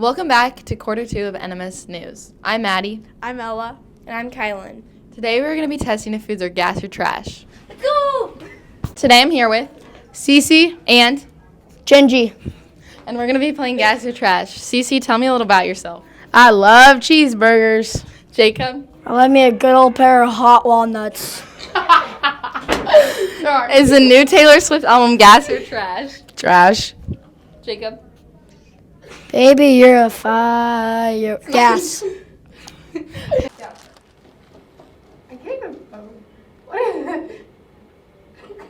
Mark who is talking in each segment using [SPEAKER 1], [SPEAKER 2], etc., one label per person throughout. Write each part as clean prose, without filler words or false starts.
[SPEAKER 1] Welcome back to Quarter 2 of NMS News. I'm Maddie.
[SPEAKER 2] I'm Ella.
[SPEAKER 3] And I'm Kylan.
[SPEAKER 1] Today we're going to be testing if foods are gas or trash.
[SPEAKER 3] Let's go!
[SPEAKER 1] Today I'm here with Cece and
[SPEAKER 2] Genji.
[SPEAKER 1] and we're going to be playing gas or trash. Cece, tell me a little about yourself.
[SPEAKER 2] I love cheeseburgers.
[SPEAKER 1] Jacob?
[SPEAKER 2] I love me a good old pair of hot walnuts.
[SPEAKER 1] Is the new Taylor Swift album gas or trash?
[SPEAKER 2] Trash.
[SPEAKER 1] Jacob?
[SPEAKER 2] Baby, you're a fire. Gas.
[SPEAKER 1] I can't even. What is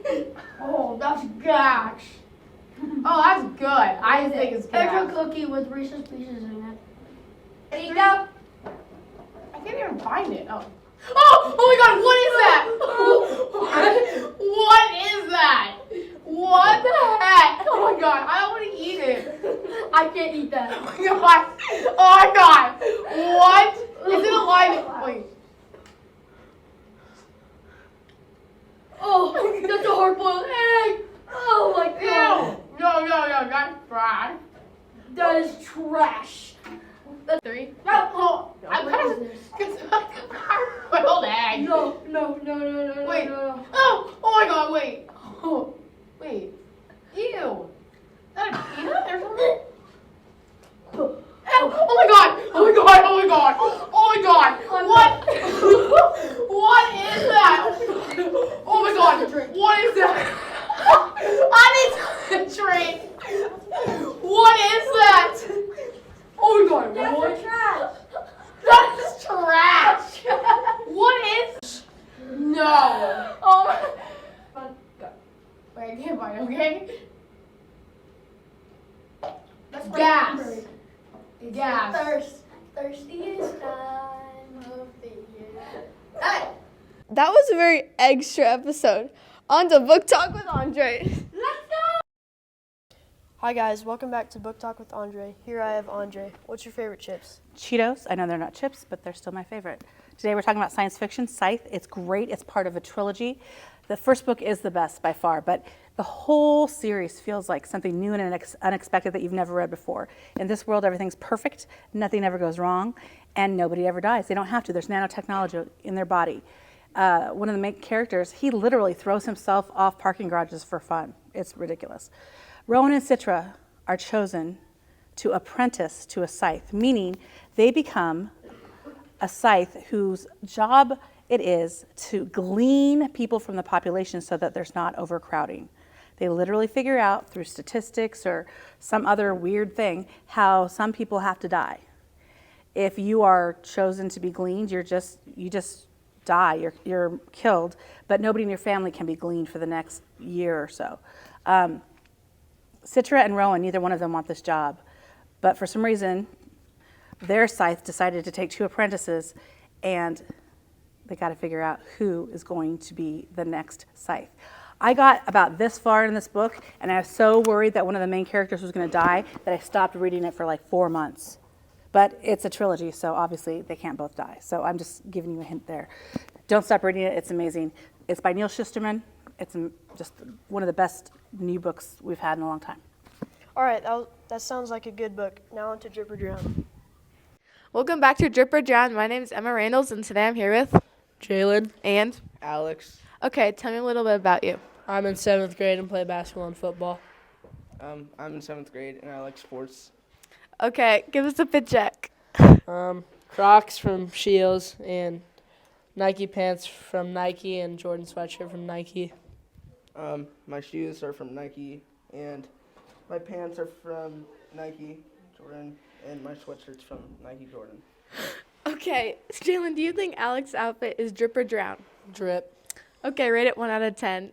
[SPEAKER 1] it? Oh, that's gas. Oh, that's good. I think it's gas.
[SPEAKER 2] It's a cookie with Reese's Pieces in it.
[SPEAKER 3] Eat up.
[SPEAKER 1] I can't even find it. Oh. Oh my god, what is that? What is that? What the heck? Oh my god, I don't want to eat it.
[SPEAKER 2] I can't eat that.
[SPEAKER 1] Oh my god. Oh my god. What? Is it alive? Wait.
[SPEAKER 2] Oh, that's a hard-boiled egg. Oh my god.
[SPEAKER 1] Ew. No, that's fried.
[SPEAKER 2] That is trash.
[SPEAKER 1] That's 3.
[SPEAKER 2] No.
[SPEAKER 1] I'm
[SPEAKER 2] What
[SPEAKER 1] kind
[SPEAKER 2] is
[SPEAKER 1] of.
[SPEAKER 2] this?
[SPEAKER 1] It's a hard-boiled egg.
[SPEAKER 2] No.
[SPEAKER 1] Wait.
[SPEAKER 2] No.
[SPEAKER 1] Oh my god, wait. Oh, wait. Ew. Is that a peanut or something? Oh my god! Oh my god! Oh my god! Oh my god! What? What is that? Oh my god! What is that? I need to drink. What is that? Oh my god!
[SPEAKER 2] That's
[SPEAKER 1] What?
[SPEAKER 2] trash.
[SPEAKER 1] That is trash. What is? No. Oh my. Wait, I can't find it. Okay.
[SPEAKER 2] That's
[SPEAKER 1] Gas.
[SPEAKER 2] cranberry.
[SPEAKER 1] Gas.
[SPEAKER 2] Thirstiest time of the year.
[SPEAKER 1] Hey.
[SPEAKER 3] That was a very extra episode. On to Book Talk with Andre.
[SPEAKER 2] Let's go! Hi guys, welcome back to Book Talk with Andre. Here I have Andre. What's your favorite chips?
[SPEAKER 4] Cheetos. I know they're not chips, but they're still my favorite. Today we're talking about science fiction, Scythe. It's great. It's part of a trilogy. The first book is the best by far, but the whole series feels like something new and unexpected that you've never read before. In this world, everything's perfect, nothing ever goes wrong, and nobody ever dies. They don't have to. There's nanotechnology in their body. One of the main characters, he literally throws himself off parking garages for fun. It's ridiculous. Rowan and Citra are chosen to apprentice to a scythe, meaning they become a scythe whose job it is to glean people from the population so that there's not overcrowding. They literally figure out through statistics or some other weird thing how some people have to die. If you are chosen to be gleaned, you just die, you're killed, but nobody in your family can be gleaned for the next year or so. Citra and Rowan, neither one of them want this job, but for some reason, their scythe decided to take 2 apprentices, and they got to figure out who is going to be the next scythe. I got about this far in this book, and I was so worried that one of the main characters was going to die that I stopped reading it for like 4 months. But it's a trilogy, so obviously they can't both die. So I'm just giving you a hint there. Don't stop reading it. It's amazing. It's by Neil Shusterman. It's just one of the best new books we've had in a long time.
[SPEAKER 2] All right, that sounds like a good book. Now on to Drip or Drown.
[SPEAKER 3] Welcome back to Drip or Drown. My name is Emma Randalls, and today I'm here with
[SPEAKER 5] Jalen.
[SPEAKER 3] and.
[SPEAKER 5] Alex.
[SPEAKER 3] Okay, tell me a little bit about you.
[SPEAKER 5] I'm in 7th grade and play basketball and football.
[SPEAKER 6] I'm in 7th grade and I like sports.
[SPEAKER 3] Okay, give us a fit check.
[SPEAKER 5] Crocs from Shields and Nike pants from Nike and Jordan sweatshirt from Nike.
[SPEAKER 6] My shoes are from Nike and my pants are from Nike, Jordan, and my sweatshirt's from Nike, Jordan.
[SPEAKER 3] Okay, Jalen, do you think Alex's outfit is drip or drown?
[SPEAKER 5] Drip.
[SPEAKER 3] Okay, rate it 1 out of 10.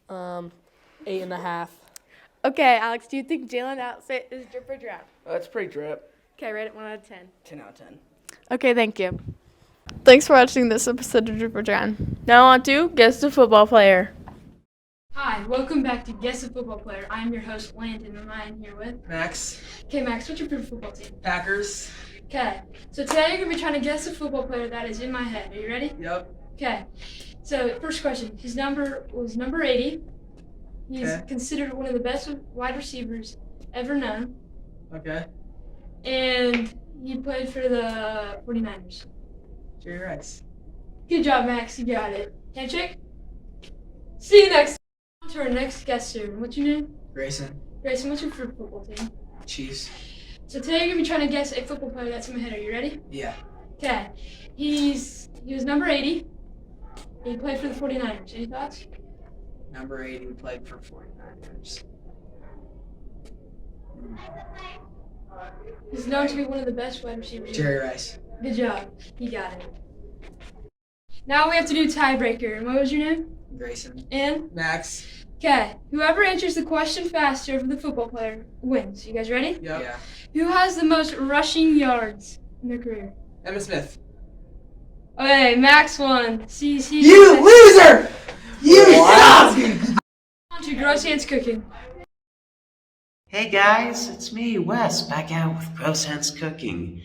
[SPEAKER 5] 8.5.
[SPEAKER 3] Okay, Alex, do you think Jalen's outfit is drip or drown?
[SPEAKER 6] It's pretty drip.
[SPEAKER 3] Okay, rate it 1 out of 10.
[SPEAKER 6] 10 out of 10.
[SPEAKER 3] Okay, thank you. Thanks for watching this episode of Drip or Drown. Now on to Guess the Football Player.
[SPEAKER 7] Hi, welcome back to Guess the Football Player. I am your host, Landon, and I am here with...
[SPEAKER 8] Max.
[SPEAKER 7] Okay, Max, what's your favorite football team?
[SPEAKER 8] Packers.
[SPEAKER 7] Okay, so today you're going to be trying to guess the football player that is in my head. Are you ready?
[SPEAKER 8] Yep.
[SPEAKER 7] Okay, so first question. His number was number 80. He's
[SPEAKER 8] Okay.
[SPEAKER 7] considered one of the best wide receivers ever known.
[SPEAKER 8] Okay.
[SPEAKER 7] And he played for the 49ers.
[SPEAKER 8] Jerry Rice.
[SPEAKER 7] Good job, Max. You got it. Handshake? See you next time. To our next guest here. What's your name?
[SPEAKER 8] Grayson.
[SPEAKER 7] Grayson, what's your favorite football team?
[SPEAKER 8] Chiefs.
[SPEAKER 7] So today you're going to be trying to guess a football player that's in my head. Are you ready?
[SPEAKER 8] Yeah.
[SPEAKER 7] Okay. He was number 80. He played for the 49ers. Any thoughts?
[SPEAKER 8] Number 80 played for 49ers.
[SPEAKER 7] He's known to be one of the best wide receivers.
[SPEAKER 8] Jerry Rice.
[SPEAKER 7] Good job. You got it. Now we have to do tiebreaker. And what was your name?
[SPEAKER 8] Grayson.
[SPEAKER 7] And?
[SPEAKER 8] Max.
[SPEAKER 7] Okay. Whoever answers the question faster for the football player wins. You guys ready?
[SPEAKER 8] Yep. Yeah.
[SPEAKER 7] Who has the most rushing yards in their career?
[SPEAKER 8] Emmitt Smith.
[SPEAKER 7] Okay, Max won. See.
[SPEAKER 8] You loser! You suck!
[SPEAKER 7] On to Grosshans Cooking.
[SPEAKER 9] Hey guys, it's me, Wes, back out with Grosshans Cooking.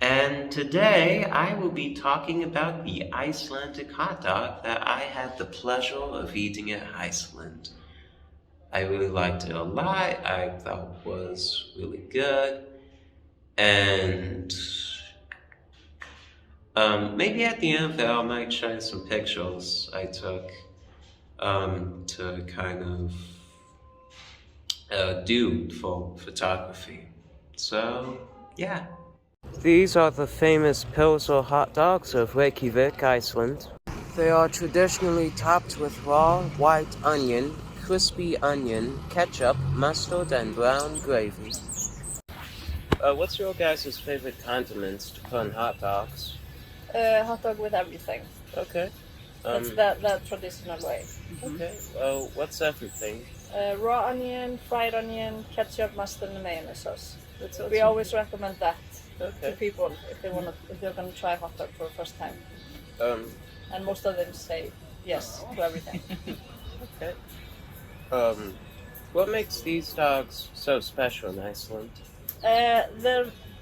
[SPEAKER 9] And today I will be talking about the Icelandic hot dog that I had the pleasure of eating in Iceland. I really liked it a lot. I thought it was really good. And maybe at the end there I might show you some pictures I took to kind of do for photography. So, yeah. These are the famous pilsner hot dogs of Reykjavik, Iceland. They are traditionally topped with raw white onion, crispy onion, ketchup, mustard, and brown gravy. What's your guys' favorite condiments to put on hot dogs?
[SPEAKER 10] Hot dog with everything.
[SPEAKER 9] Okay.
[SPEAKER 10] That's the traditional way.
[SPEAKER 9] Okay. What's everything?
[SPEAKER 10] Raw onion, fried onion, ketchup, mustard, and mayonnaise sauce.
[SPEAKER 9] That sounds
[SPEAKER 10] We always recommend that to
[SPEAKER 9] okay.
[SPEAKER 10] people if they're gonna try hot dog for the first time. And most of them say yes to everything.
[SPEAKER 9] Okay. What makes these dogs so special in Iceland?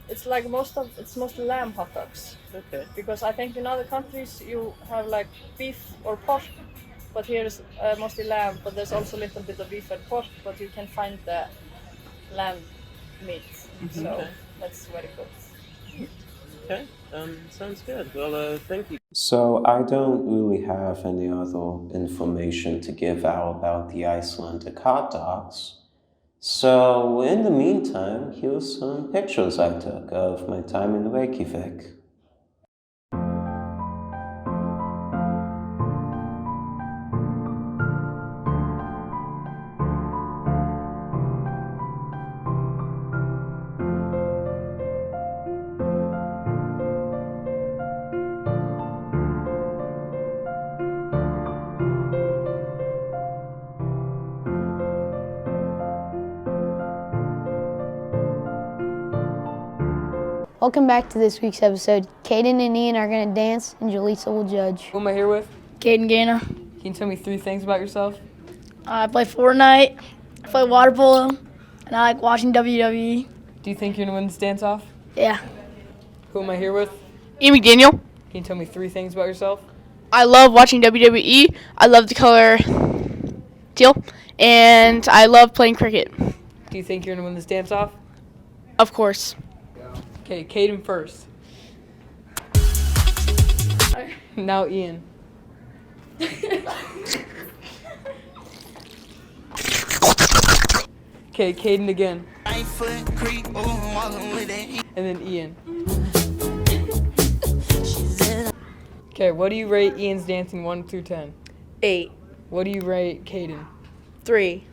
[SPEAKER 10] It's mostly lamb hot dogs.
[SPEAKER 9] Okay.
[SPEAKER 10] Because I think in other countries you have like beef or pork, but here is mostly lamb. But there's also a little bit of beef and pork, but you can find the lamb meat. So
[SPEAKER 9] Okay.
[SPEAKER 10] that's very good.
[SPEAKER 9] Okay, sounds good. Well, thank you. So I don't really have any other information to give out about the Icelandic hot dogs. So in the meantime, here's some pictures I took of my time in Reykjavik.
[SPEAKER 2] Welcome back to this week's episode. Caden and Ian are going to dance, and Jaleesa will judge.
[SPEAKER 8] Who am I here with?
[SPEAKER 11] Caden Gainer.
[SPEAKER 8] Can you tell me 3 things about yourself?
[SPEAKER 11] I play Fortnite, I play water polo, and I like watching WWE.
[SPEAKER 8] Do you think you're gonna win this dance-off?
[SPEAKER 11] Yeah.
[SPEAKER 8] Who am I here with?
[SPEAKER 3] Ian McDaniel.
[SPEAKER 8] Can you tell me 3 things about yourself?
[SPEAKER 3] I love watching WWE. I love the color teal. And I love playing cricket.
[SPEAKER 8] Do you think you're gonna win this dance-off?
[SPEAKER 3] Of course.
[SPEAKER 8] Okay, Caden first. Now Ian. Okay, Caden again. And then Ian. Okay, what do you rate Ian's dancing 1 through 10?
[SPEAKER 10] 8,
[SPEAKER 8] What do you rate Caden?
[SPEAKER 10] 3,